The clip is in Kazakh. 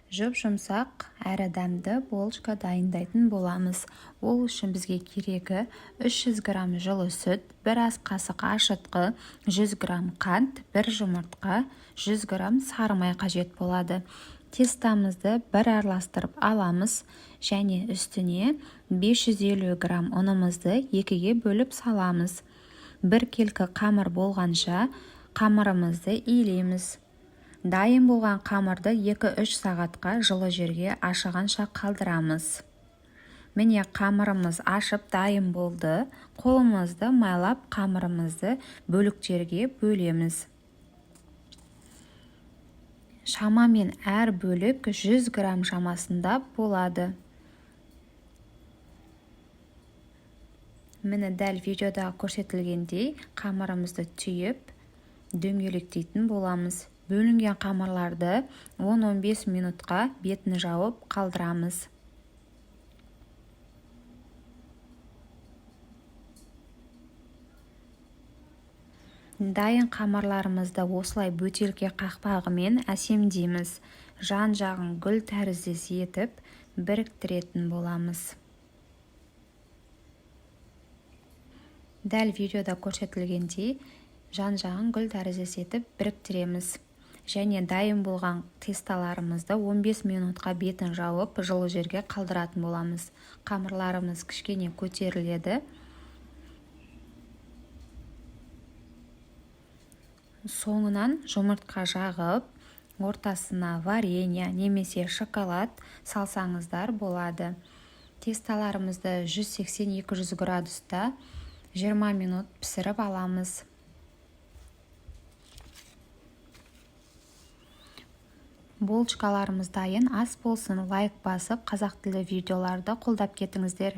Жұп-жұмсақ әрі дәмді булочка дайындайтын боламыз. Ол үшін бізге керегі 300 грамм жылы сүт, 1 ас қасық ашытқы, 100 грамм қант, 1 жұмыртқа, 100 грамм сары май қажет болады. Тестамызды бір араластырып аламыз және үстіне 550 грамм ұнымызды екіге бөліп саламыз. Бір келкі қамыр болғанша қамырымызды иілейміз. Дайын болған қамырды 2-3 сағатқа жылы жерге ашығанша қалдырамыз. Міне қамырымыз ашып дайын болды. Қолымызды майлап қамырымызды бөліктерге бөлеміз. Шамамен әр бөлік 100 грамм шамасында болады. Міне дәл видеода көрсетілгендей қамырымызды түйіп, дөңгелектейтін боламыз. Бөлінген қамырларды 10-15 минутқа бетін жауып қалдырамыз. Дайын қамырларымызды осылай бөтелке қақпағымен әсемдейміз. Жан-жағын гүл тәріздес етіп біріктіретін боламыз. Дәл видеода көрсетілгендей жан-жағын гүл тәріздес етіп біріктіреміз. Және дайын болған тесталарымызды 15 минутқа бетін жауып жылы жерге қалдыратын боламыз. Қамырларымыз кішкене көтеріледі. Соңынан жұмыртқа жағып, ортасына варенье немесе шоколад салсаңыздар болады. Тесталарымызды 180-200 градуста 20 минут пісіріп аламыз. Булочкаларымыз дайын. Ас болсын, лайк басып, қазақ тілді видеоларды қолдап кетіңіздер.